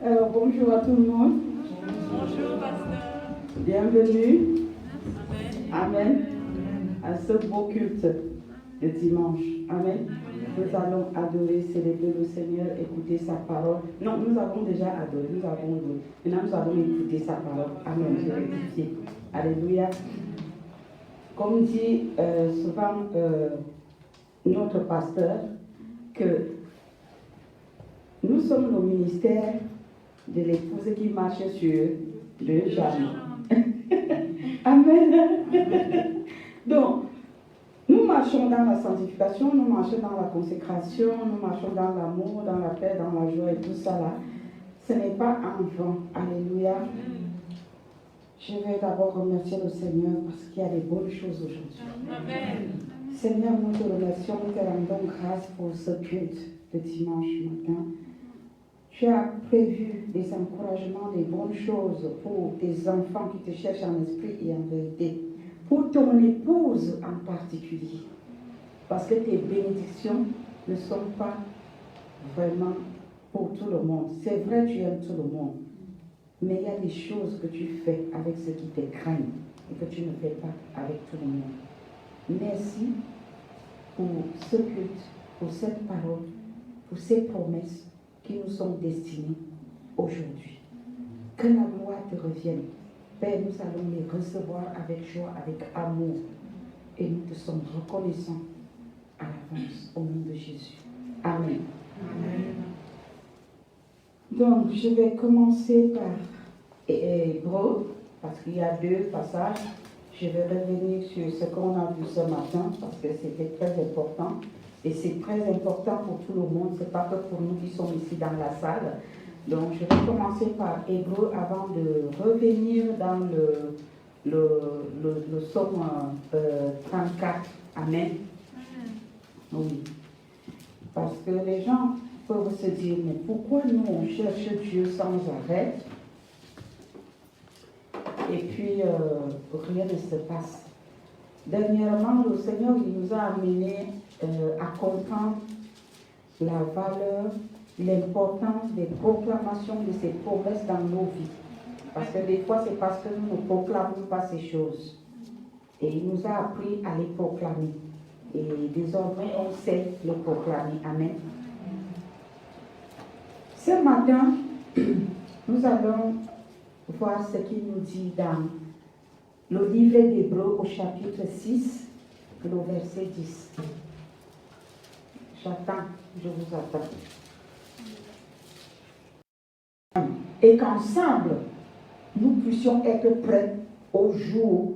Alors, bonjour à tout le monde. Bonjour, pasteur. Bienvenue. Amen. Amen. À ce beau culte de dimanche. Amen. Nous allons adorer, célébrer le Seigneur, écouter sa parole. Non, nous avons déjà adoré, nous avons loué. Maintenant, nous allons écouter sa parole. Amen. Je rectifie. Alléluia. Comme dit souvent notre pasteur, que nous sommes le ministère de l'épouse qui marche sur le jardin. Amen. Donc, nous marchons dans la sanctification, nous marchons dans la consécration, nous marchons dans l'amour, dans la paix, dans la joie et tout ça là. Ce n'est pas en vain. Alléluia. Je vais d'abord remercier le Seigneur parce qu'il y a des bonnes choses aujourd'hui. Amen. Seigneur, nous te remercions, nous te rendons grâce pour ce culte de dimanche matin. Tu as prévu des encouragements, des bonnes choses pour tes enfants qui te cherchent en esprit et en vérité. Pour ton épouse en particulier. Parce que tes bénédictions ne sont pas vraiment pour tout le monde. C'est vrai, tu aimes tout le monde. Mais il y a des choses que tu fais avec ceux qui te craignent et que tu ne fais pas avec tout le monde. Merci pour ce culte, pour cette parole, pour ces promesses qui nous sont destinées aujourd'hui. Que la gloire te revienne. Père, nous allons les recevoir avec joie, avec amour. Et nous te sommes reconnaissants à l'avance au nom de Jésus. Amen. Amen. Donc, je vais commencer par Hébreux, parce qu'il y a deux passages. Je vais revenir sur ce qu'on a vu ce matin, parce que c'était très important. Et c'est très important pour tout le monde, ce n'est pas que pour nous qui sommes ici dans la salle. Donc, je vais commencer par Hébreux avant de revenir dans le psaume 34. Amen. Oui. Parce que les gens peuvent se dire, mais pourquoi nous on cherche Dieu sans arrêt et puis rien ne se passe. Dernièrement, le Seigneur il nous a amenés à comprendre la valeur, l'importance des proclamations de ces promesses dans nos vies. Parce que des fois, c'est parce que nous ne proclamons pas ces choses. Et il nous a appris à les proclamer. Et désormais, on sait les proclamer. Amen. Ce matin, nous allons voir ce qu'il nous dit dans le livre d'Hébreux au chapitre 6, le verset 10. J'attends, je vous attends. Et qu'ensemble, nous puissions être prêts au jour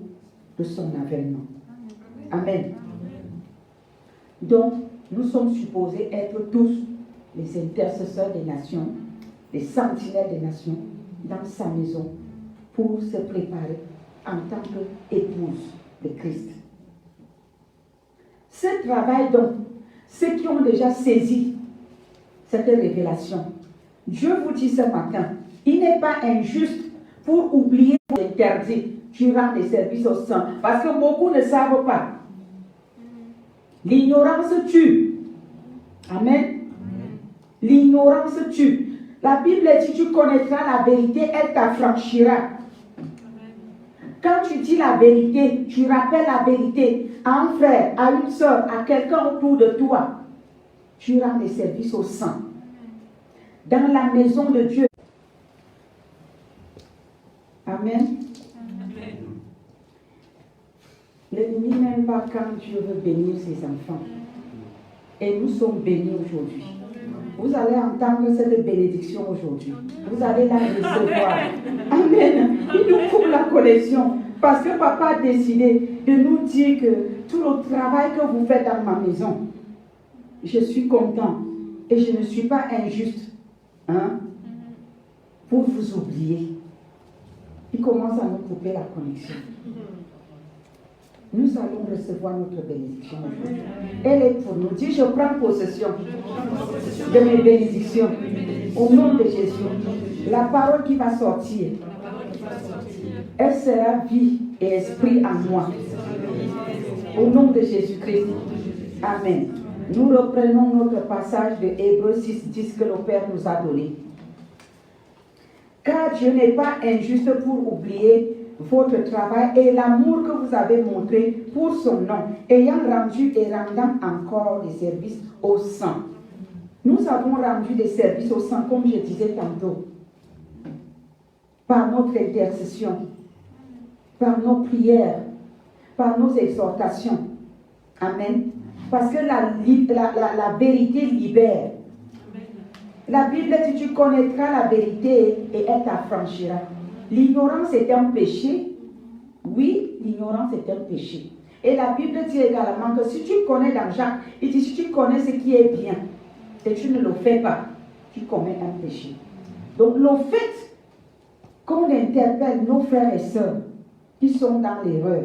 de son avènement. Amen. Donc, nous sommes supposés être tous les intercesseurs des nations, les sentinelles des nations, dans sa maison, pour se préparer en tant qu'épouse de Christ. Ce travail, donc, ceux qui ont déjà saisi cette révélation, Dieu vous dit ce matin, il n'est pas injuste pour oublier l'interdit durant les services au sang, parce que beaucoup ne savent pas. L'ignorance tue. Amen. L'ignorance tue. La Bible dit, tu connaîtras la vérité, elle t'affranchira. Quand tu dis la vérité, tu rappelles la vérité à un frère, à une soeur, à quelqu'un autour de toi. Tu rends des services au sang. Dans la maison de Dieu. Amen. L'ennemi n'aime pas quand Dieu veut bénir ses enfants. Et nous sommes bénis aujourd'hui. Vous allez entendre cette bénédiction aujourd'hui. Vous allez la recevoir. Amen. Il nous faut la collection. Parce que papa a décidé de nous dire que tout le travail que vous faites dans ma maison, je suis content. Et je ne suis pas injuste. Hein, pour vous oublier. Il commence à nous couper la connexion. Nous allons recevoir notre bénédiction aujourd'hui. Elle est pour nous. Dis, je prends possession de mes bénédictions. Au nom de Jésus. La parole qui va sortir, elle sera vie et esprit en moi. Au nom de Jésus-Christ. Amen. Nous reprenons notre passage de Hébreux 6, 10 que le Père nous a donné. Car Dieu n'est pas injuste pour oublier votre travail et l'amour que vous avez montré pour son nom, ayant rendu et rendant encore des services aux saints. Nous avons rendu des services aux saints, comme je disais tantôt, par notre intercession, par nos prières, par nos exhortations. Amen. Parce que la vérité libère. La Bible dit, tu connaîtras la vérité et elle t'affranchira. L'ignorance est un péché. Oui, l'ignorance est un péché. Et la Bible dit également que si tu connais dans Jacques, il dit, si tu connais ce qui est bien, et tu ne le fais pas, tu commets un péché. Donc le fait qu'on interpelle nos frères et sœurs qui sont dans l'erreur,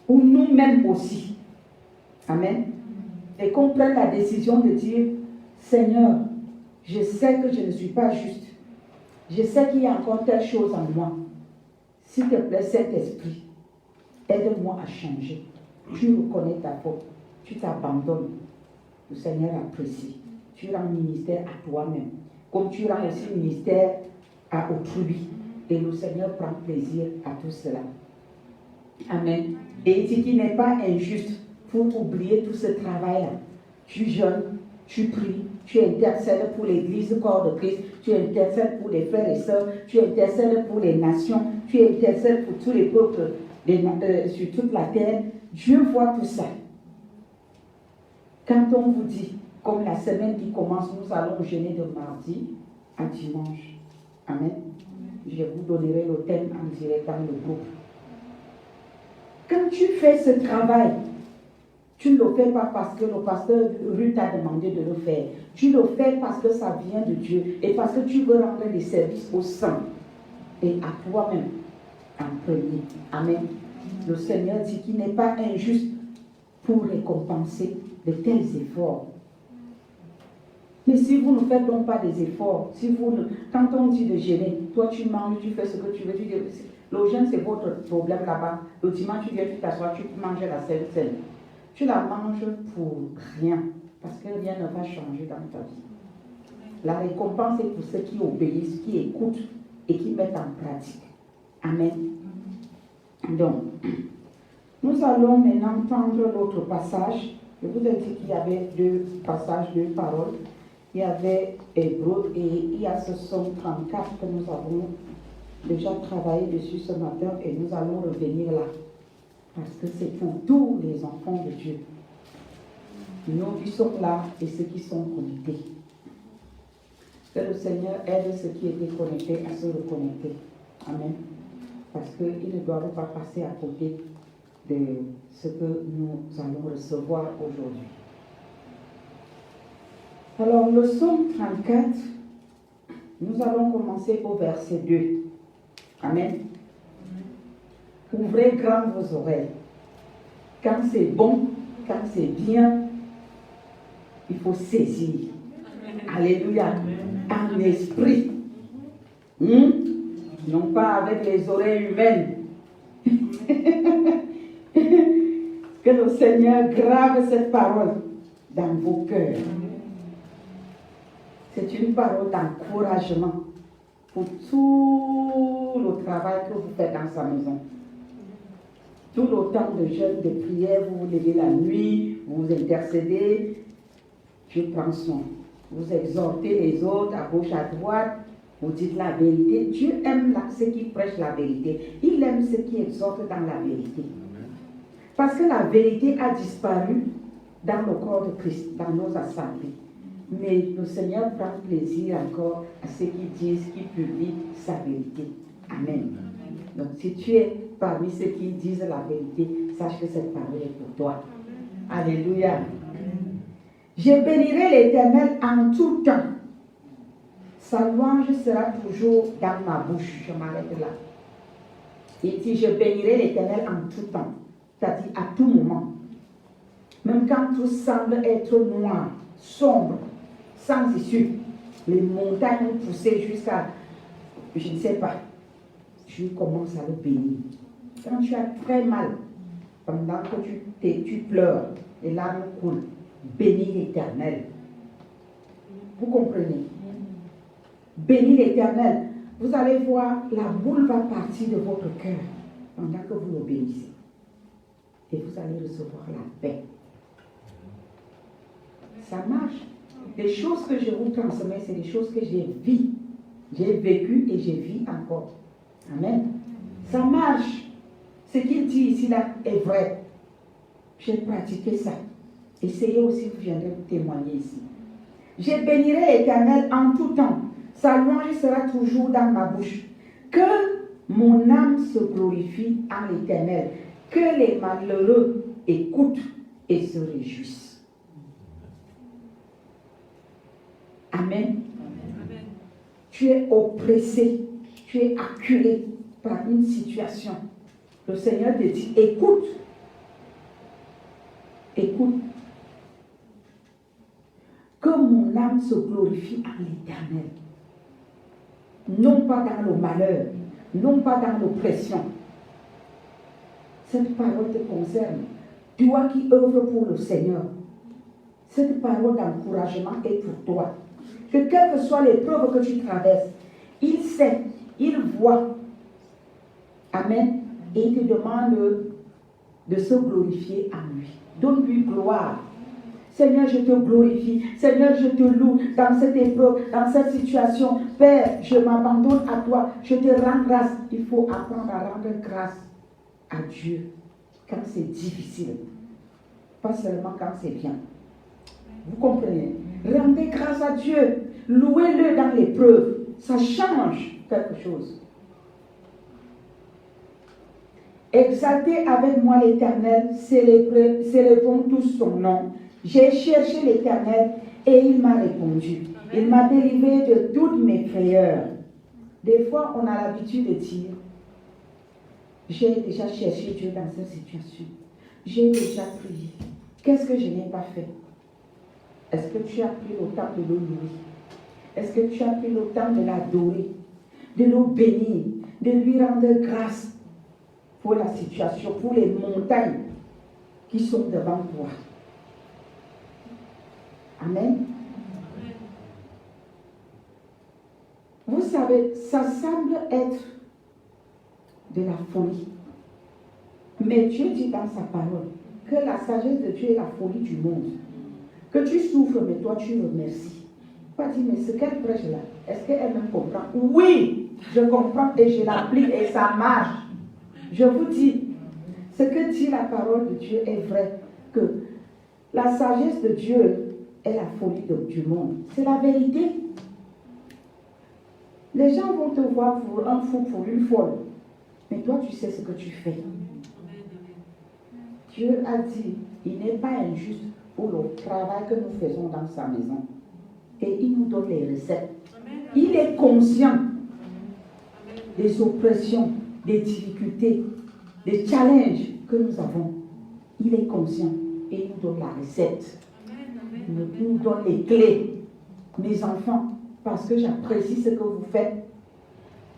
ou nous-mêmes aussi, amen, et qu'on prenne la décision de dire, Seigneur, je sais que je ne suis pas juste. Je sais qu'il y a encore telle chose en moi. S'il te plaît, Saint-Esprit, aide-moi à changer. Tu reconnais ta faute. Tu t'abandonnes. Le Seigneur apprécie. Tu rends ministère à toi-même. Comme tu rends aussi ministère à autrui. Et le Seigneur prend plaisir à tout cela. Amen. Et il dit qu'il n'est pas injuste pour oublier tout ce travail-là. Tu jeûnes, tu pries, tu intercèdes pour l'Église, corps de Christ, tu intercèdes pour les frères et sœurs, tu intercèdes pour les nations, tu intercèdes pour tous les peuples sur toute la terre. Dieu voit tout ça. Quand on vous dit, comme la semaine qui commence, nous allons jeûner de mardi à dimanche. Amen. Je vous donnerai le thème en direct dans le groupe. Quand tu fais ce travail, tu ne le fais pas parce que le pasteur Ruth t'a demandé de le faire. Tu le fais parce que ça vient de Dieu et parce que tu veux rendre des services aux saints et à toi-même en premier. Amen. Le Seigneur dit qu'il n'est pas injuste pour récompenser de tels efforts. Mais si vous ne faites donc pas des efforts, quand on dit de jeûner, toi tu manges, tu fais ce que tu veux, tu dis, le jeûne c'est votre problème là-bas. Le dimanche tu viens, tu t'assois, tu manges la scène. Tu la manges pour rien, parce que rien ne va changer dans ta vie. La récompense est pour ceux qui obéissent, qui écoutent et qui mettent en pratique. Amen. Donc, nous allons maintenant prendre l'autre passage. Je vous ai dit qu'il y avait deux passages, deux paroles. Il y avait Hébreux et il y a ce Somme 34 que nous avons déjà travaillé dessus ce matin et nous allons revenir là. Parce que c'est pour tous les enfants de Dieu. Nous qui sommes là et ceux qui sont connectés. Que le Seigneur aide ceux qui étaient connectés à se reconnecter. Amen. Parce qu'ils ne doivent pas passer à côté de ce que nous allons recevoir aujourd'hui. Alors, le Psaume 34, nous allons commencer au verset 2. Amen. Ouvrez grand vos oreilles. Quand c'est bon, quand c'est bien, il faut saisir. Alléluia. En esprit. Non pas avec les oreilles humaines. Que le Seigneur grave cette parole dans vos cœurs. C'est une parole d'encouragement pour tout le travail que vous faites dans sa maison. Tout le temps de jeûne, de prière, vous vous levez la nuit, vous intercédez, Dieu prend soin. Vous exhortez les autres à gauche, à droite, vous dites la vérité. Dieu aime ceux qui prêchent la vérité. Il aime ceux qui exhortent dans la vérité. Parce que la vérité a disparu dans le corps de Christ, dans nos assemblées. Mais le Seigneur prend plaisir encore à ceux qui disent, qui publient sa vérité. Amen. Donc si tu es parmi ceux qui disent la vérité, sache que cette parole est pour toi. Alléluia. Je bénirai l'Éternel en tout temps. Sa louange sera toujours dans ma bouche. Je m'arrête là. Il dit, je bénirai l'Éternel en tout temps. C'est-à-dire à tout moment. Même quand tout semble être noir, sombre, sans issue, les montagnes ont poussé jusqu'à, je ne sais pas, tu commences à le bénir. Quand tu as très mal, pendant que tu pleures, les larmes coulent, bénis l'Éternel. Vous comprenez? Bénis l'Éternel. Vous allez voir, la boule va partir de votre cœur pendant que vous le bénissez. Et vous allez recevoir la paix. Ça marche. Les choses que je vous transmets, c'est des choses que j'ai vécues et j'ai vis encore. Amen. Ça marche. Ce qu'il dit ici là est vrai. J'ai pratiqué ça. Essayez aussi, vous viendrez vous témoigner ici. Je bénirai l'Éternel en tout temps. Sa louange sera toujours dans ma bouche. Que mon âme se glorifie en l'Éternel. Que les malheureux écoutent et se réjouissent. Amen. Amen. Tu es oppressé, tu es acculé par une situation. Le Seigneur te dit, écoute. Écoute. Que mon âme se glorifie en l'Éternel. Non pas dans le malheur, non pas dans l'oppression. Cette parole te concerne. Toi qui œuvres pour le Seigneur. Cette parole d'encouragement est pour toi. Que quelles que soient les l'épreuve que tu traverses, il sait, il voit. Amen. Et il te demande de se glorifier en lui. Donne-lui gloire. Seigneur, je te glorifie. Seigneur, je te loue dans cette épreuve, dans cette situation. Père, je m'abandonne à toi. Je te rends grâce. Il faut apprendre à rendre grâce à Dieu quand c'est difficile. Pas seulement quand c'est bien. Vous comprenez? Rendez grâce à Dieu. Louez-le dans l'épreuve. Ça change quelque chose. Exaltez avec moi l'Éternel, célébrons tous son nom. J'ai cherché l'Éternel et il m'a répondu. Il m'a délivré de toutes mes frayeurs. Des fois, on a l'habitude de dire, j'ai déjà cherché Dieu dans cette situation. J'ai déjà prié. Qu'est-ce que je n'ai pas fait? Est-ce que tu as pris le temps de le louer? Est-ce que tu as pris le temps de l'adorer, de le bénir, de lui rendre grâce pour la situation, pour les montagnes qui sont devant toi? Amen. Vous savez, ça semble être de la folie. Mais Dieu dit dans sa parole que la sagesse de Dieu est la folie du monde. Que tu souffres, mais toi tu remercies. Pas dire, mais ce qu'elle prêche là, est-ce qu'elle me comprend? Oui, je comprends et je l'applique et ça marche. Je vous dis, ce que dit la parole de Dieu est vrai, que la sagesse de Dieu est la folie du monde. C'est la vérité. Les gens vont te voir pour un fou, pour une folle. Mais toi, tu sais ce que tu fais. Dieu a dit, il n'est pas injuste pour le travail que nous faisons dans sa maison. Et il nous donne les recettes. Il est conscient des oppressions, des difficultés, des challenges que nous avons. Il est conscient et il nous donne la recette. Il nous donne les clés. Mes enfants, parce que j'apprécie ce que vous faites.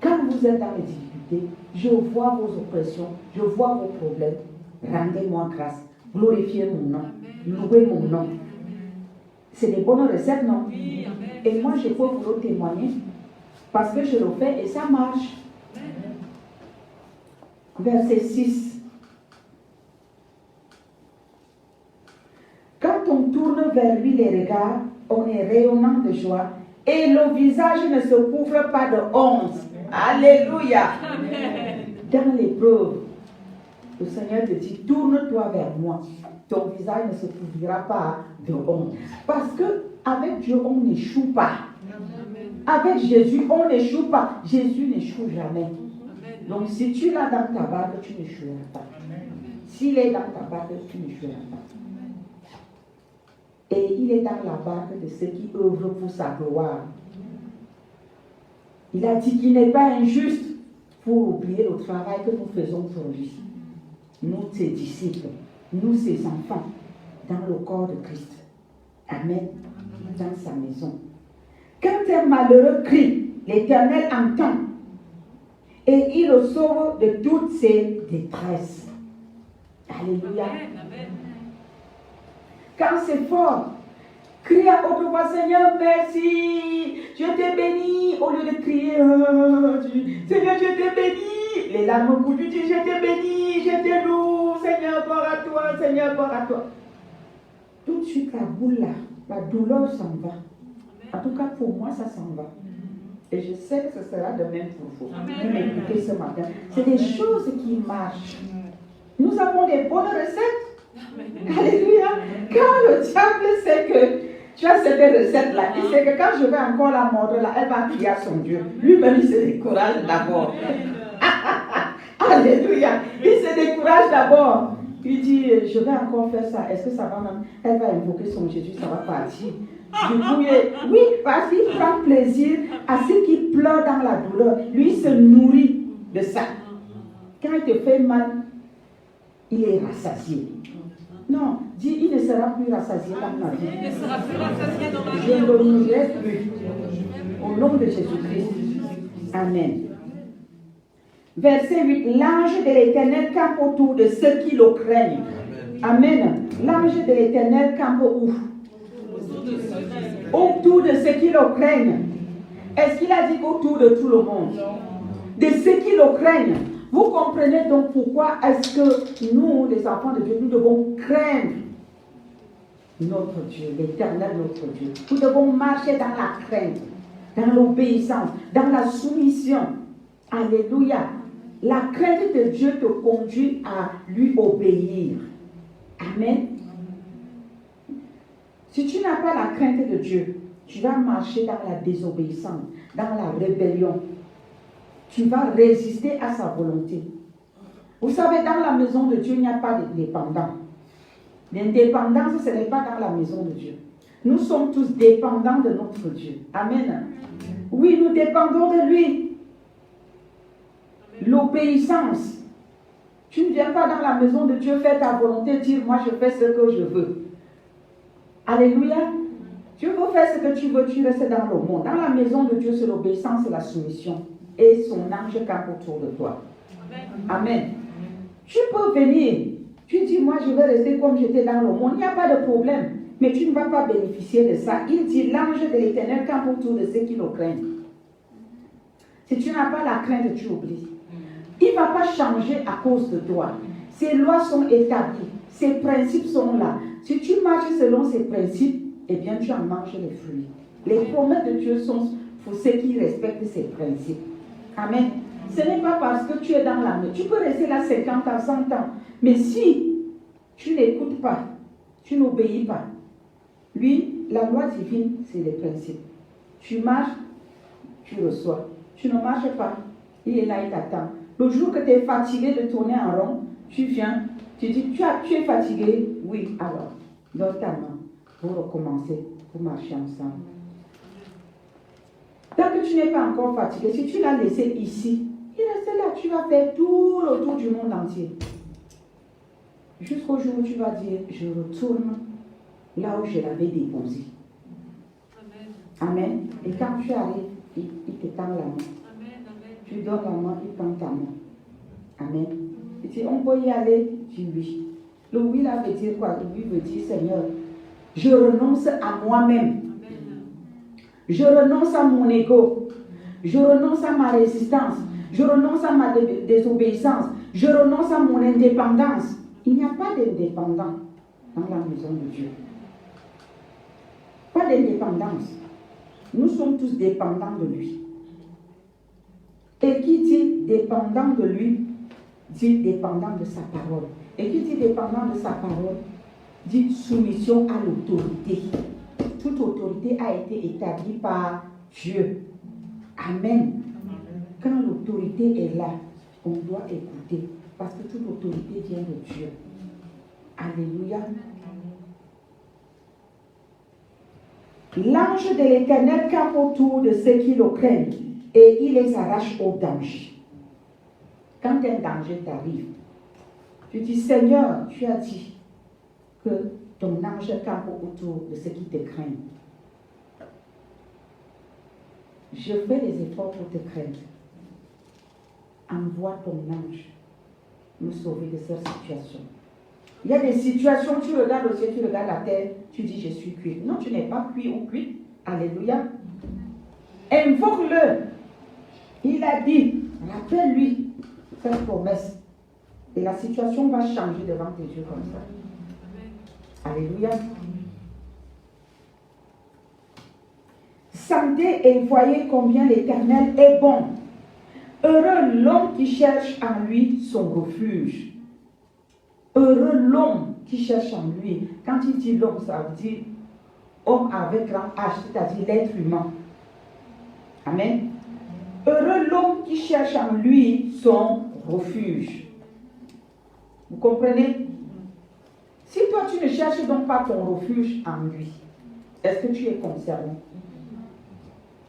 Quand vous êtes dans les difficultés, je vois vos oppressions, je vois vos problèmes. Rendez-moi grâce. Glorifiez mon nom. Louez mon nom. C'est des bonnes recettes, non? Oui, et moi, je peux vous le témoigner. Parce que je le fais et ça marche. Verset 6. Quand on tourne vers lui les regards, on est rayonnant de joie et le visage ne se couvre pas de honte. Alléluia. Amen. Dans l'épreuve, le Seigneur te dit, tourne-toi vers moi. Ton visage ne se couvrira pas de honte. Parce que avec Dieu, on n'échoue pas. Avec Jésus, on n'échoue pas. Jésus n'échoue jamais. Donc si tu l'as dans ta barque, tu n'échoueras pas. S'il est dans ta barque, tu n'échoueras pas. Et il est dans la barque de ceux qui œuvrent pour sa gloire. Il a dit qu'il n'est pas injuste pour oublier le travail que nous faisons pour lui. Nous, ses disciples, nous, ses enfants, dans le corps de Christ. Amen. Dans sa maison. Quand un malheureux crie, l'Éternel entend et il le sauve de toutes ses détresses. Alléluia. Quand c'est fort, crie à haute voix, Seigneur, merci. Je t'ai béni. Au lieu de crier, Seigneur, je t'ai béni. Les larmes coulent, tu dis, je t'ai béni, je t'ai loué. Seigneur, gloire à toi, Seigneur, gloire à toi. Tout de suite, la boule là, la douleur s'en va. En tout cas, pour moi, ça s'en va. Et je sais que ce sera de même pour vous. Vous m'écoutez ce matin. C'est des choses qui marchent. Nous avons des bonnes recettes. Alléluia. Quand le diable sait que tu as cette recette-là, il sait que quand je vais encore la mordre là, elle va crier à son Dieu. Lui-même, il se décourage d'abord. Alléluia. Il se décourage d'abord. Il dit, je vais encore faire ça. Est-ce que ça va même? Elle va invoquer son Jésus, ça va partir. Du coup, oui, parce qu'il prend plaisir à ce qu'il pleure dans la douleur. Lui, il se nourrit de ça. Quand il te fait mal, il est rassasié. Non, dis, il ne sera plus rassasié dans ma vie. Il ne sera plus rassasié dans ma vie. Je ne le nourrirai plus. Au nom de Jésus-Christ. Amen. Verset 8. L'ange de l'Éternel campe autour de ceux qui le craignent. Amen. L'ange de l'Éternel campe où? Autour de ceux qui le craignent. Est-ce qu'il a dit autour de tout le monde? De ceux qui le craignent. Vous comprenez donc pourquoi est-ce que nous, les enfants de Dieu, nous devons craindre notre Dieu, l'Éternel notre Dieu. Nous devons marcher dans la crainte, dans l'obéissance, dans la soumission. Alléluia. La crainte de Dieu te conduit à lui obéir. Amen. Si tu n'as pas la crainte de Dieu, tu vas marcher dans la désobéissance, dans la rébellion. Tu vas résister à sa volonté. Vous savez, dans la maison de Dieu, il n'y a pas d'indépendant. L'indépendance, ce n'est pas dans la maison de Dieu. Nous sommes tous dépendants de notre Dieu. Amen. Oui, nous dépendons de lui. L'obéissance. Tu ne viens pas dans la maison de Dieu faire ta volonté, dire moi je fais ce que je veux. Alléluia. Tu veux faire ce que tu veux, tu restes dans le monde. Dans la maison de Dieu, c'est l'obéissance et la soumission. Et son ange campe autour de toi. Amen. Tu peux venir. Tu dis, moi je vais rester comme j'étais dans le monde. Il n'y a pas de problème. Mais tu ne vas pas bénéficier de ça. Il dit, l'ange de l'Éternel campe autour de ceux qui le craignent. Si tu n'as pas la crainte, tu oublies. Il ne va pas changer à cause de toi. Ses lois sont établies. Ses principes sont là. Si tu marches selon ces principes, eh bien tu en manges les fruits. Les promesses de Dieu sont pour ceux qui respectent ces principes. Amen. Ce n'est pas parce que tu es dans la main. Tu peux rester là 50 ans, 100 ans. Mais si tu n'écoutes pas, tu n'obéis pas, lui, la loi divine, c'est les principes. Tu marches, tu reçois. Tu ne marches pas, il est là, il t'attend. Le jour que tu es fatigué de tourner en rond, tu viens, tu dis, tu es fatigué? Oui, alors, donne ta main pour recommencer, pour marcher ensemble. Tant que tu n'es pas encore fatigué, si tu l'as laissé ici, il reste là, tu vas faire tout le tour du monde entier. Jusqu'au jour où tu vas dire, je retourne là où je l'avais déposé. Amen. Amen. Et quand tu arrives, il te tend la main. Amen. Tu donnes la main, il prend ta main. Amen. Il dit, on peut y aller? Tu dis oui. Le oui là veut dire quoi? Le oui veut dire, Seigneur, je renonce à moi-même. Je renonce à mon ego. Je renonce à ma résistance. Je renonce à ma désobéissance. Je renonce à mon indépendance. Il n'y a pas d'indépendant dans la maison de Dieu. Pas d'indépendance. Nous sommes tous dépendants de lui. Et qui dit dépendant de lui, dit dépendant de sa parole. Et qui dit dépendant de sa parole, dit soumission à l'autorité. Toute autorité a été établie par Dieu. Amen. Quand l'autorité est là, on doit écouter. Parce que toute autorité vient de Dieu. Alléluia. L'ange de l'Éternel campe autour de ceux qui le craignent et il les arrache au danger. Quand un danger t'arrive, tu dis, Seigneur, tu as dit que ton ange campe autour de ceux qui te craignent. Je fais des efforts pour te craindre. Envoie ton ange me sauver de cette situation. Il y a des situations, tu regardes le ciel, tu regardes la terre, tu dis je suis cuit. Non, tu n'es pas cuit ou cuite. Alléluia. Invoque-le. Il a dit, rappelle-lui cette promesse. Et la situation va changer devant tes yeux comme ça. Alléluia. Sentez et voyez combien l'Éternel est bon. Heureux l'homme qui cherche en lui son refuge. Heureux l'homme qui cherche en lui. Quand il dit l'homme, ça veut dire homme avec grand H, c'est-à-dire l'être humain. Amen. Heureux l'homme qui cherche en lui son refuge. Vous comprenez? Si toi tu ne cherches donc pas ton refuge en lui, est-ce que tu es concerné?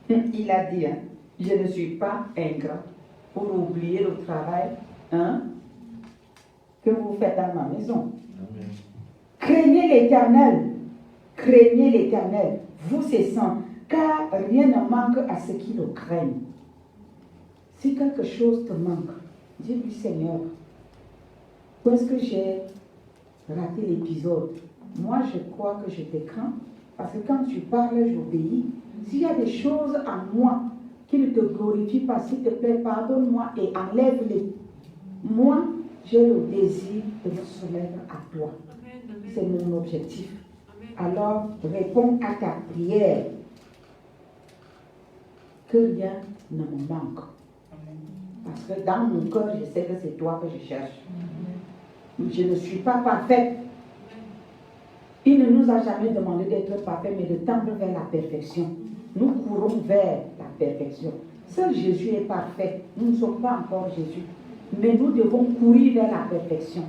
Il a dit, hein, je ne suis pas ingrat pour oublier le travail que vous faites dans ma maison. Amen. Craignez l'Éternel, vous ses saints, car rien ne manque à ceux qui le craignent. Si quelque chose te manque, dis-lui Seigneur, où est-ce que j'ai raté l'épisode? Moi, je crois que je te crains, parce que quand tu parles, j'obéis. S'il y a des choses en moi qui ne te glorifient pas, s'il te plaît, pardonne-moi et enlève-les. Moi, j'ai le désir de me soumettre à toi. C'est mon objectif. Alors, réponds à ta prière. Que rien ne me manque. Parce que dans mon cœur, je sais que c'est toi que je cherche. Je ne suis pas parfaite. Il ne nous a jamais demandé d'être parfaits, mais de tendre vers la perfection. Nous courons vers la perfection. Seul Jésus est parfait. Nous ne sommes pas encore Jésus. Mais nous devons courir vers la perfection.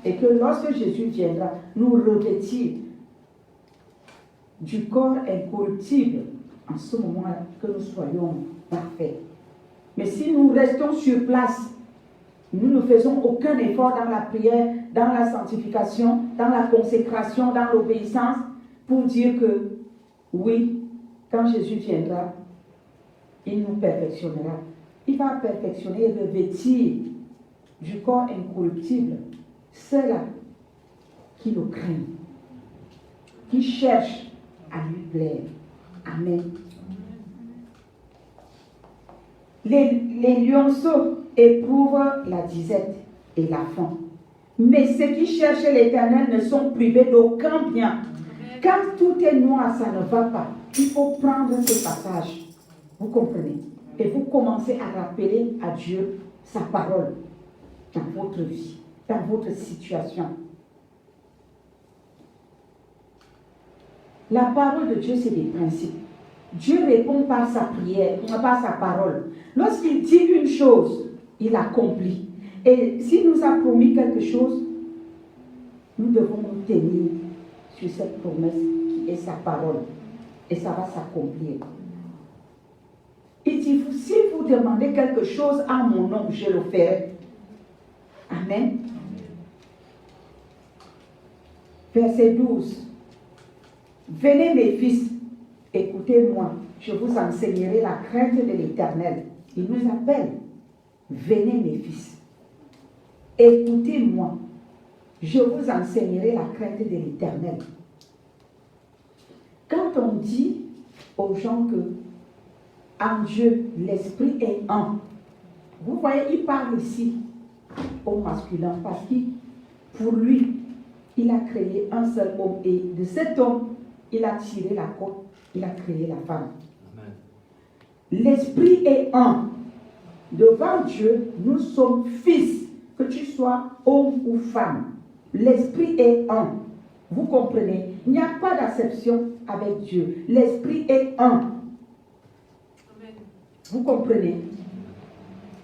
Et que lorsque Jésus viendra, nous revêtir du corps incorruptible, en ce moment-là, que nous soyons parfaits. Mais si nous restons sur place, nous ne faisons aucun effort dans la prière, dans la sanctification, dans la consécration, dans l'obéissance, pour dire que oui, quand Jésus viendra, il nous perfectionnera. Il va perfectionner et revêtir du corps incorruptible ceux-là qui le craignent, qui cherchent à lui plaire. Amen. Les lionceaux éprouvent la disette et la faim. Mais ceux qui cherchent l'Éternel ne sont privés d'aucun bien. Quand tout est noir, ça ne va pas. Il faut prendre ce passage. Vous comprenez? Et vous commencez à rappeler à Dieu sa parole dans votre vie, dans votre situation. La parole de Dieu, c'est des principes. Dieu répond par sa prière, par sa parole. Lorsqu'il dit une chose, il accomplit. Et s'il nous a promis quelque chose, nous devons nous tenir sur cette promesse qui est sa parole. Et ça va s'accomplir. Il dit, si vous demandez quelque chose à mon nom, je le ferai. Amen. Verset 12. Venez mes fils, écoutez-moi, je vous enseignerai la crainte de l'Éternel. Il nous appelle. Venez mes fils, écoutez-moi, je vous enseignerai la crainte de l'Éternel. Quand on dit aux gens que en Dieu, l'esprit est un, vous voyez, il parle ici au masculin parce que pour lui, il a créé un seul homme et de cet homme, il a tiré la côte, il a créé la femme. Amen. L'esprit est un. Devant Dieu, nous sommes fils, que tu sois homme ou femme. L'esprit est un. Vous comprenez? Il n'y a pas d'acception avec Dieu. L'esprit est un. Amen. Vous comprenez?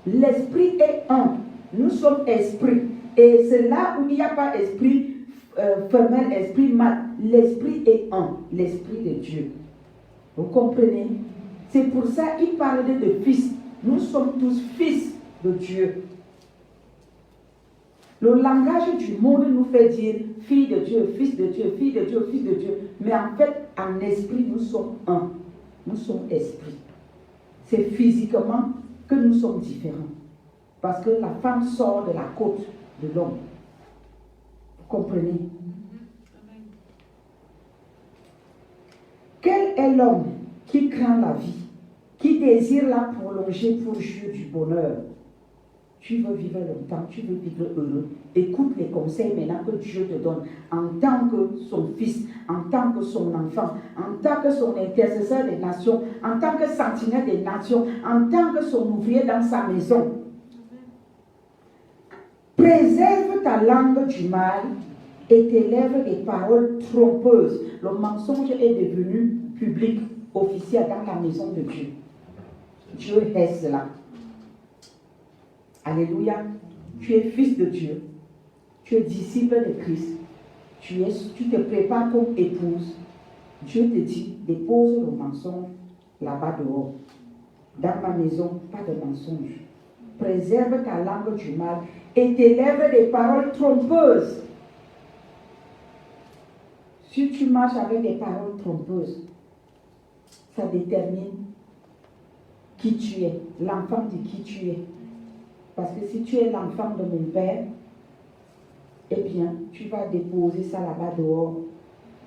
L'esprit est un. Nous sommes esprit. Et c'est là où il n'y a pas esprit femelle, esprit mâle. L'esprit est un. L'esprit de Dieu. Vous comprenez? C'est pour ça qu'il parle de fils. Nous sommes tous fils de Dieu. Le langage du monde nous fait dire fille de Dieu, fils de Dieu, fille de Dieu, fils de Dieu. Mais en fait, en esprit, nous sommes un. Nous sommes esprit. C'est physiquement que nous sommes différents. Parce que la femme sort de la côte de l'homme. Vous Comprenez? Quel est l'homme qui craint la vie, qui désire la prolonger pour jouir du bonheur? Tu veux vivre longtemps, tu veux vivre heureux. Écoute les conseils maintenant que Dieu te donne en tant que son fils, en tant que son enfant, en tant que son intercesseur des nations, en tant que sentinelle des nations, en tant que son ouvrier dans sa maison. Préserve ta langue du mal et tes lèvres des paroles trompeuses. Le mensonge est devenu public, officiel dans la maison de Dieu. Dieu est cela. Alléluia. Tu es fils de Dieu. Tu es disciple de Christ. Tu te prépares comme épouse. Dieu te dit, dépose le mensonge là-bas dehors. Dans ma maison, pas de mensonge. Préserve ta langue du mal et tes lèvres des paroles trompeuses. Si tu marches avec des paroles trompeuses, ça détermine qui tu es, l'enfant de qui tu es. Parce que si tu es l'enfant de mon père, eh bien, tu vas déposer ça là-bas dehors.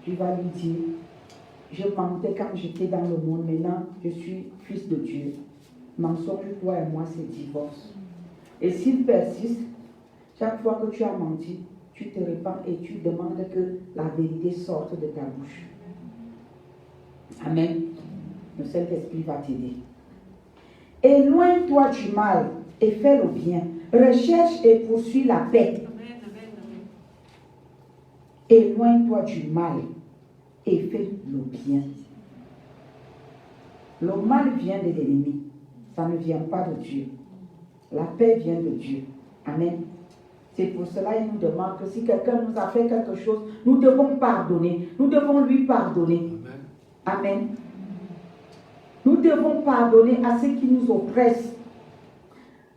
Tu vas lui dire, je mentais quand j'étais dans le monde, maintenant je suis fils de Dieu. Mensonge, toi et moi, c'est divorce. Et s'il persiste, chaque fois que tu as menti, tu te répands et tu demandes que la vérité sorte de ta bouche. Amen. Le Saint-Esprit va t'aider. Éloigne-toi du mal et fais le bien. Recherche et poursuis la paix. Éloigne-toi du mal et fais le bien. Le mal vient de l'ennemi. Ça ne vient pas de Dieu. La paix vient de Dieu. Amen. C'est pour cela qu'il nous demande que si quelqu'un nous a fait quelque chose, nous devons pardonner. Nous devons lui pardonner. Amen. Nous devons pardonner à ceux qui nous oppressent.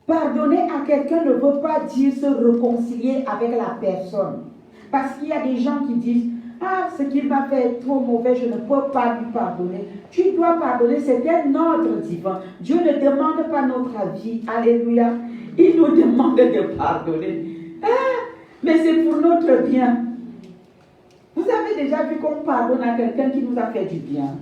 Pardonner à quelqu'un ne veut pas dire se réconcilier avec la personne. Parce qu'il y a des gens qui disent, ah, ce qu'il m'a fait est trop mauvais, je ne peux pas lui pardonner. Tu dois pardonner, c'est un ordre divin. Dieu ne demande pas notre avis. Alléluia. Il nous demande de pardonner. Ah, mais c'est pour notre bien. Vous avez déjà vu qu'on pardonne à quelqu'un qui nous a fait du bien?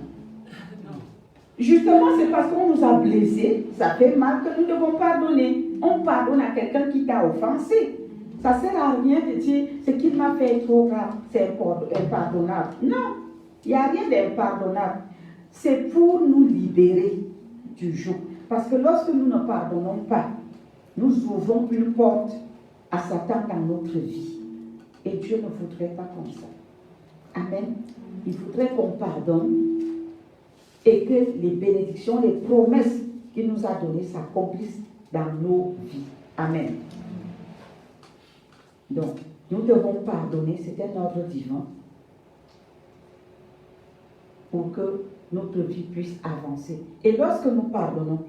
Justement, c'est parce qu'on nous a blessés, ça fait mal que nous devons pardonner. On pardonne à quelqu'un qui t'a offensé. Ça ne sert à rien de dire ce qu'il m'a fait est trop grave, c'est impardonnable. Non, il n'y a rien d'impardonnable. C'est pour nous libérer du joug. Parce que lorsque nous ne pardonnons pas, nous ouvrons une porte à Satan dans notre vie. Et Dieu ne voudrait pas comme ça. Amen. Il faudrait qu'on pardonne et que les bénédictions, les promesses qu'il nous a données s'accomplissent dans nos vies. Amen. Donc, nous devons pardonner, c'est un ordre divin, pour que notre vie puisse avancer. Et lorsque nous pardonnons,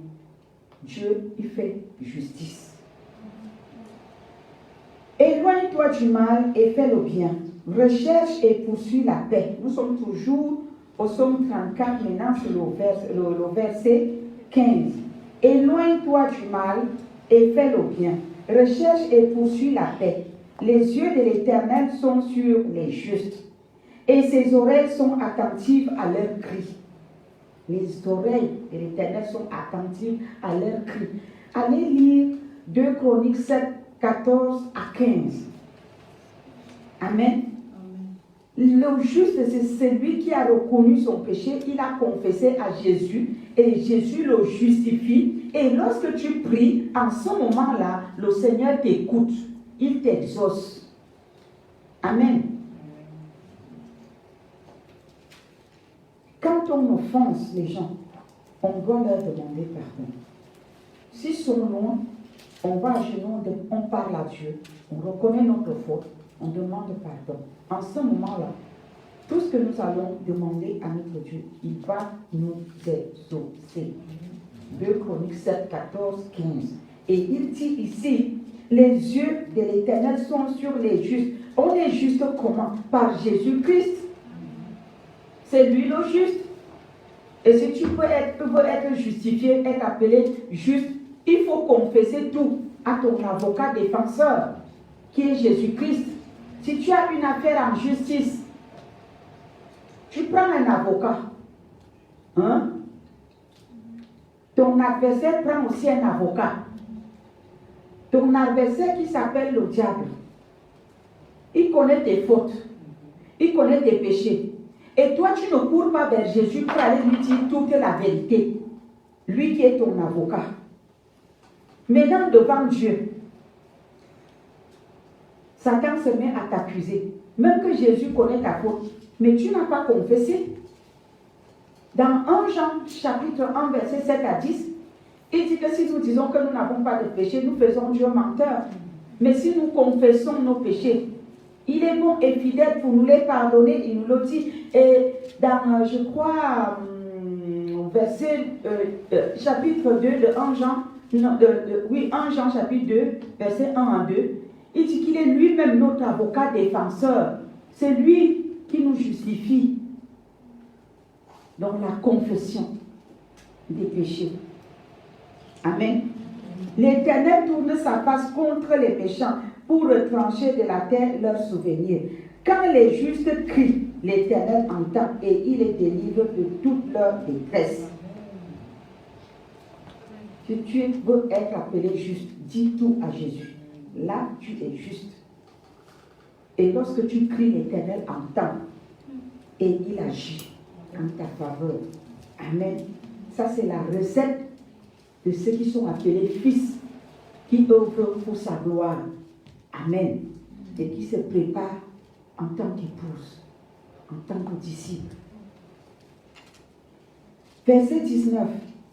Dieu, il fait justice. Éloigne-toi du mal et fais le bien. Recherche et poursuis la paix. Nous sommes toujours au psaume 34, maintenant c'est le verset 15. Éloigne-toi du mal et fais le bien. Recherche et poursuis la paix. Les yeux de l'Éternel sont sur les justes et ses oreilles sont attentives à leurs cris. Les oreilles de l'Éternel sont attentives à leurs cris. Allez lire 2 Chroniques 7, 14 à 15. Amen. Le juste, c'est celui qui a reconnu son péché, il a confessé à Jésus et Jésus le justifie. Et lorsque tu pries, en ce moment-là, le Seigneur t'écoute, il t'exauce. Amen. Quand on offense les gens, on doit leur demander pardon. S'ils sont loin, on va à genoux, on parle à Dieu, on reconnaît notre faute, on demande pardon. En ce moment-là, tout ce que nous allons demander à notre Dieu, il va nous exaucer. 2 Chroniques 7, 14, 15. Et il dit ici, les yeux de l'Éternel sont sur les justes. On est juste comment? Par Jésus-Christ. C'est lui le juste. Et si tu veux être justifié, être appelé juste, il faut confesser tout à ton avocat défenseur, qui est Jésus-Christ. Si tu as une affaire en justice, tu prends un avocat. Hein? Ton adversaire prend aussi un avocat. Ton adversaire qui s'appelle le diable, il connaît tes fautes, il connaît tes péchés. Et toi, tu ne cours pas vers Jésus pour aller lui dire toute la vérité. Lui qui est ton avocat. Maintenant, devant Dieu, Satan se met à t'accuser. Même que Jésus connaît ta faute, mais tu n'as pas confessé. Dans 1 Jean, chapitre 1, verset 7 à 10, il dit que si nous disons que nous n'avons pas de péché, nous faisons Dieu menteur. Mais si nous confessons nos péchés, il est bon et fidèle pour nous les pardonner, il nous le dit. Et dans, je crois, verset, chapitre 2 de 1 Jean, 1 Jean chapitre 2, verset 1 à 2, il dit qu'il est lui-même notre avocat défenseur. C'est lui qui nous justifie. Donc la confession des péchés. Amen. L'Éternel tourne sa face contre les méchants pour retrancher de la terre leurs souvenirs. Quand les justes crient, l'Éternel entend et il les délivre de toute leur détresse. Si tu veux être appelé juste, dis tout à Jésus. Là, tu es juste. Et lorsque tu cries, l'Éternel entend et il agit en ta faveur. Amen. Ça, c'est la recette de ceux qui sont appelés fils, qui œuvrent pour sa gloire. Amen. Et qui se préparent en tant qu'épouse, en tant que disciple. Verset 19.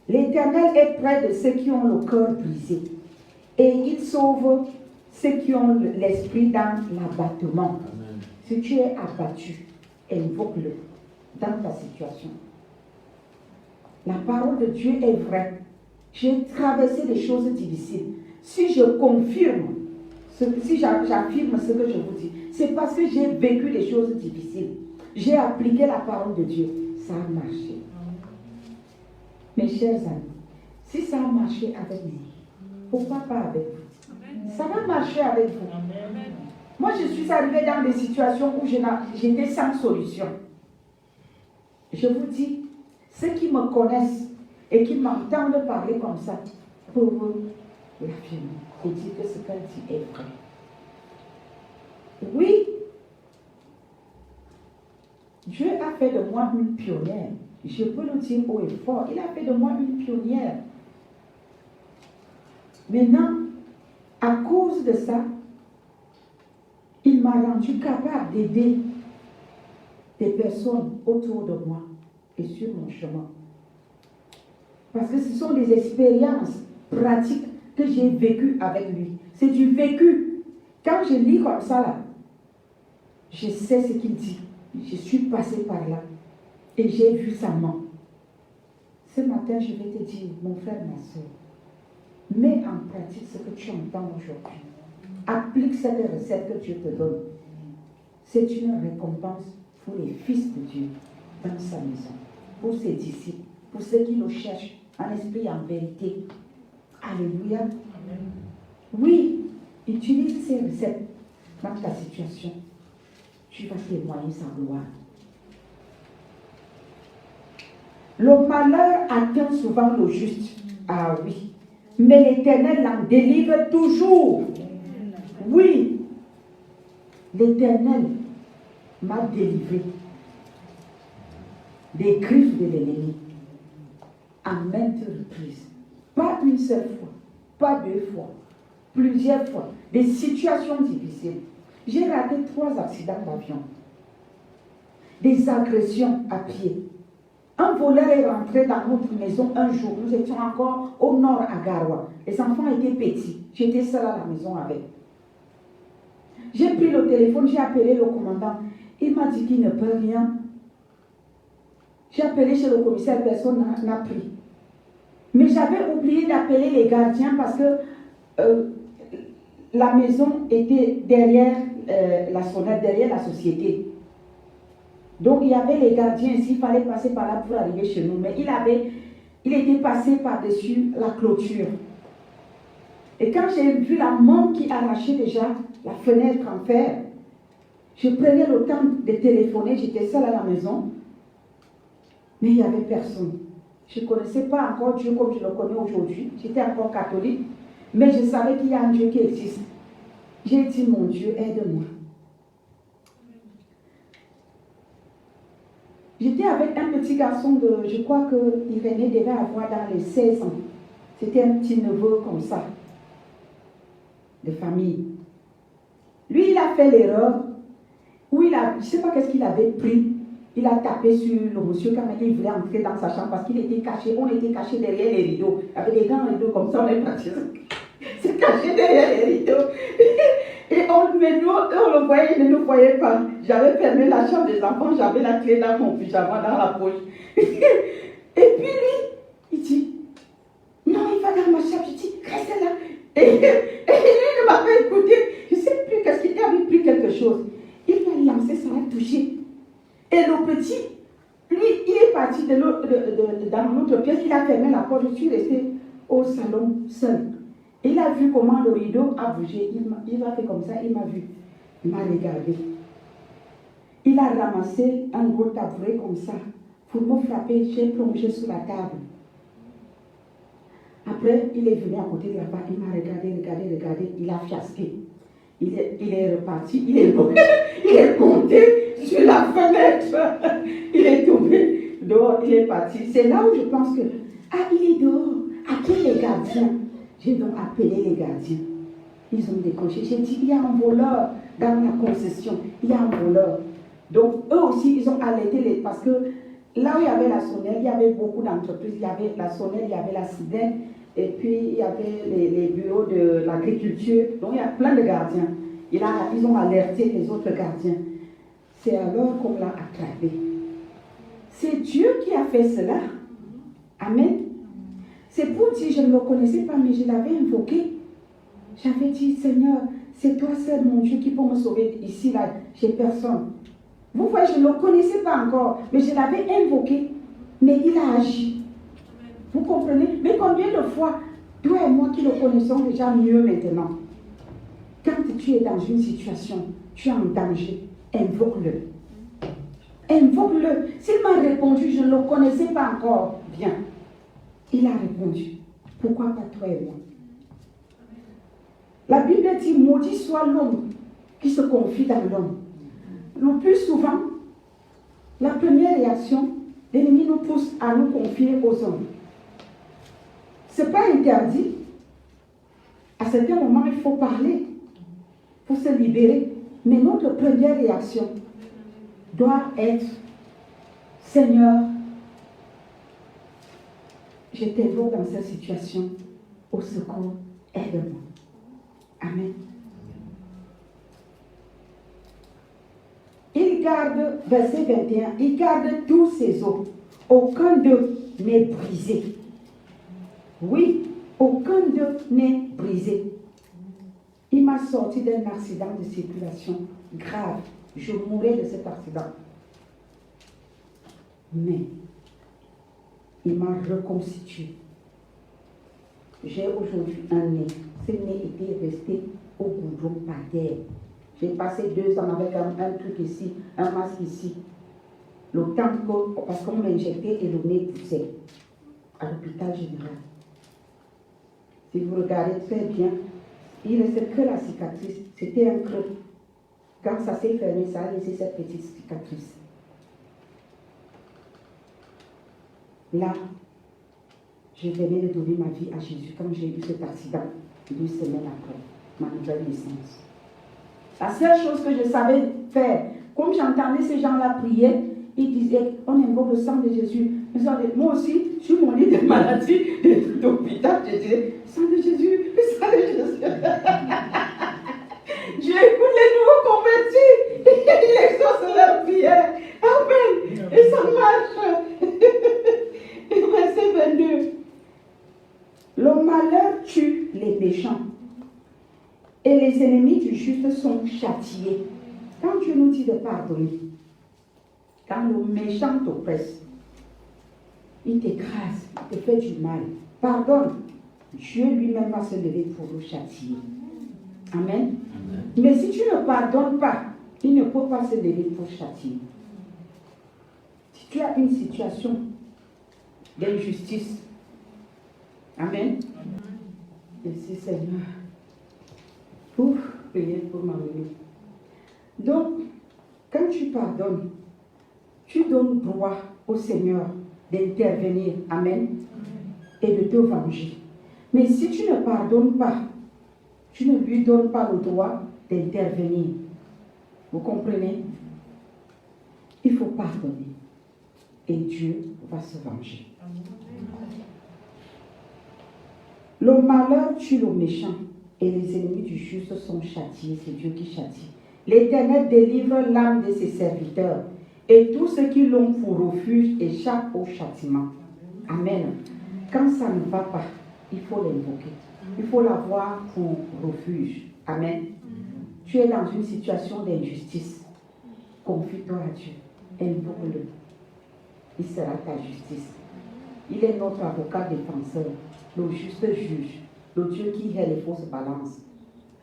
L'Éternel est près de ceux qui ont le cœur brisé et il sauve ceux qui ont l'esprit dans l'abattement. Amen. Si tu es abattu, invoque-le dans ta situation. La parole de Dieu est vraie. J'ai traversé des choses difficiles. Si je confirme, si j'affirme ce que je vous dis, c'est parce que j'ai vécu des choses difficiles. J'ai appliqué la parole de Dieu. Ça a marché. Mes chers amis, si ça a marché avec nous, pourquoi pas avec vous? Ça va marcher avec vous. Moi, je suis arrivée dans des situations où j'étais sans solution. Je vous dis, ceux qui me connaissent et qui m'entendent parler comme ça, peuvent l'affirmer et dire que ce qu'elle dit est vrai. Oui, Dieu a fait de moi une pionnière. Je peux le dire haut et fort. Il a fait de moi une pionnière. Maintenant, à cause de ça, il m'a rendu capable d'aider des personnes autour de moi et sur mon chemin. Parce que ce sont des expériences pratiques que j'ai vécues avec lui. C'est du vécu. Quand je lis comme ça, là, je sais ce qu'il dit. Je suis passée par là. Et j'ai vu sa main. Ce matin, je vais te dire, mon frère, ma soeur, mets en pratique ce que tu entends aujourd'hui. Applique cette recette que Dieu te donne. C'est une récompense pour les fils de Dieu dans sa maison, pour ses disciples, pour ceux qui le cherchent en esprit et en vérité. Alléluia. Amen. Oui, utilise ces recettes dans ta situation. Tu vas témoigner sa gloire. Le malheur atteint souvent le juste. Ah oui. Mais l'Éternel l'en délivre toujours. Oui. L'Éternel m'a délivré des griffes de l'ennemi à maintes reprises. Pas une seule fois, pas 2 fois, plusieurs fois. Des situations difficiles. J'ai raté 3 accidents d'avion. Des agressions à pied. Un voleur est rentré dans notre maison un jour. Nous étions encore au nord à Garoua. Les enfants étaient petits. J'étais seule à la maison avec. J'ai pris le téléphone, j'ai appelé le commandant. Il m'a dit qu'il ne peut rien. J'ai appelé chez le commissaire, personne n'a pris. Mais j'avais oublié d'appeler les gardiens parce que la maison était derrière la sonnette, derrière la société. Donc il y avait les gardiens ici, il fallait passer par là pour arriver chez nous. Mais il était passé par-dessus la clôture. Et quand j'ai vu la main qui arrachait déjà la fenêtre en fer, Je prenais le temps de téléphoner, j'étais seule à la maison, mais il n'y avait personne. Je ne connaissais pas encore Dieu comme je le connais aujourd'hui. J'étais encore catholique, mais je savais qu'il y a un Dieu qui existe. J'ai dit, mon Dieu, aide-moi. J'étais avec un petit garçon de, je crois qu'Irénée devait avoir dans les 16 ans. C'était un petit neveu comme ça, de famille. Lui, il a fait l'erreur où je ne sais pas qu'est-ce qu'il avait pris. Il a tapé sur le monsieur quand il voulait entrer dans sa chambre parce qu'il était caché. On était caché derrière les rideaux. Avec des grands rideaux comme ça, on est parti. C'est caché derrière les rideaux. Et mais nous, on le voyait, il ne nous voyait pas. J'avais fermé la chambre des enfants, j'avais la clé dans mon pyjama, dans la poche. Et puis lui, il dit, non, il va dans ma chambre. Je dis, reste là. Et lui ne m'a pas écouté. Je ne sais plus qu'est-ce qu'il avait pris quelque chose. Il m'a lancé, ça m'a touché. Et le petit, lui, il est parti dans l'autre pièce, il a fermé la porte. Je suis restée au salon seule. Il a vu comment le rideau a bougé. Il a fait comme ça, il m'a vu. Il m'a regardé. Il a ramassé un gros tabouret comme ça. Pour me frapper, j'ai plongé sur la table. Après, il est venu à côté de là-bas. Il m'a regardé. Il a fiasqué. Il est reparti. Il est monté sur la fenêtre. Il est tombé dehors. Il est parti. C'est là où je pense que, il est dehors. À qui les gardiens? J'ai donc appelé les gardiens. Ils ont décroché. J'ai dit, il y a un voleur dans la concession. Il y a un voleur. Donc, eux aussi, ils ont alerté parce que là où il y avait la sonnelle, il y avait beaucoup d'entreprises. Il y avait la sonnelle, il y avait la sirène, et puis il y avait les bureaux de l'agriculture. Donc, il y a plein de gardiens. Ils ont alerté les autres gardiens. C'est alors qu'on l'a attrapé. C'est Dieu qui a fait cela. Amen. C'est pour dire, je ne le connaissais pas, mais je l'avais invoqué. J'avais dit, Seigneur, c'est toi seul, mon Dieu, qui peut me sauver ici, là, chez personne. Vous voyez, je ne le connaissais pas encore, mais je l'avais invoqué, mais il a agi. Vous comprenez? Mais combien de fois, toi et moi qui le connaissons déjà mieux maintenant, quand tu es dans une situation, tu es en danger, invoque-le. Invoque-le. S'il m'a répondu, je ne le connaissais pas encore bien. Il a répondu. Pourquoi pas toi et moi? La Bible dit, maudit soit l'homme qui se confie dans l'homme. Le plus souvent, la première réaction, l'ennemi nous pousse à nous confier aux hommes. Ce n'est pas interdit. À certains moments, il faut parler pour se libérer. Mais notre première réaction doit être, Seigneur, je t'invoque dans cette situation, au secours, aide-moi. Amen. Il garde, verset 21, il garde tous ses os. Aucun d'eux n'est brisé. Oui, aucun d'eux n'est brisé. Il m'a sorti d'un accident de circulation grave. Je mourrais de cet accident. Mais il m'a reconstitué. J'ai aujourd'hui un nez. Ce nez était resté au goudron par terre. J'ai passé 2 ans avec un truc ici, un masque ici. Le temps que, parce qu'on m'injectait et le nez poussait à l'hôpital général. Si vous regardez très bien, il ne restait que la cicatrice. C'était un creux. Quand ça s'est fermé, ça a laissé cette petite cicatrice. Là, je venais de donner ma vie à Jésus quand j'ai eu cet accident, 2 semaines après ma nouvelle naissance. La seule chose que je savais faire, comme j'entendais ces gens-là prier, ils disaient, on invoque le sang de Jésus. Moi aussi, sur mon lit de maladie, d'hôpital, je disais, sang de Jésus, le sang de Jésus. Dieu écoute les nouveaux convertis, il exauce leurs prières. Amen. Et ça marche. Verset 22. Le malheur tue les méchants et les ennemis du juste sont châtiés. Quand Dieu nous dit de pardonner, quand le méchant t'oppresse, il t'écrase, il te fait du mal, pardonne, Dieu lui-même va se lever pour le châtier. Amen. Amen. Mais si tu ne pardonnes pas, Il ne peut pas se lever pour châtier. Si tu as une situation d'injustice, amen. Merci Seigneur. Pour prier pour ma mamie. Donc, quand tu pardonnes, tu donnes droit au Seigneur d'intervenir, amen, et de te venger. Mais si tu ne pardonnes pas, tu ne lui donnes pas le droit d'intervenir. Vous comprenez? Il faut pardonner. Et Dieu va se venger. Le malheur tue le méchant et les ennemis du juste sont châtiés. C'est Dieu qui châtie. L'Éternel délivre l'âme de ses serviteurs et tous ceux qui l'ont pour refuge échappent au châtiment. Amen. Quand ça ne va pas, il faut l'invoquer. Il faut l'avoir pour refuge. Amen. Tu es dans une situation d'injustice. Confie-toi à Dieu. Invoque-le. Il sera ta justice. Il est notre avocat défenseur, le juste juge, le Dieu qui hait les fausses balances.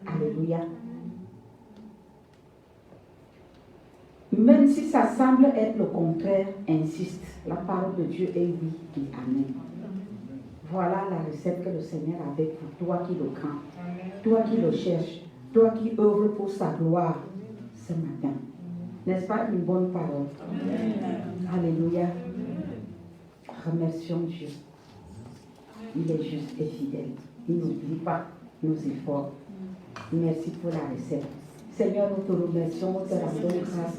Alléluia. Même si ça semble être le contraire, insiste. La parole de Dieu est oui et amen. Voilà la recette que le Seigneur avait pour toi qui le crains, toi qui le cherches, toi qui œuvres pour sa gloire ce matin. N'est-ce pas une bonne parole? Alléluia. Remercions Dieu. Il est juste et fidèle. Il n'oublie pas nos efforts. Merci pour la recette. Seigneur, nous te remercions, nous te rendons grâce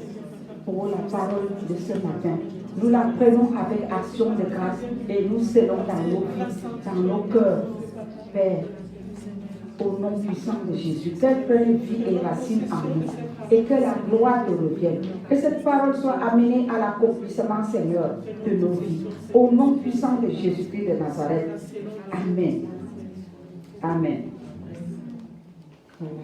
pour la parole de ce matin. Nous la prenons avec action de grâce et nous scellons dans nos vies, dans nos cœurs, Père, au nom puissant de Jésus. Qu'elle prenne vie et racine en nous et que la gloire te revienne. Que cette parole soit amenée à l'accomplissement, Seigneur, de nos vies. Au nom puissant de Jésus-Christ de Nazareth. Amen. Amen. Voilà.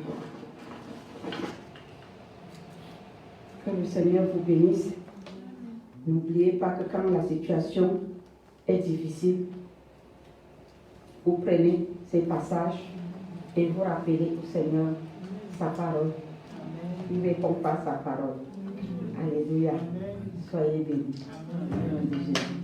Que le Seigneur vous bénisse. N'oubliez pas que quand la situation est difficile, vous prenez ces passages et vous rappelez au Seigneur sa parole. Il répond par sa parole. Alléluia. Soyez bénis. Au nom de Jésus.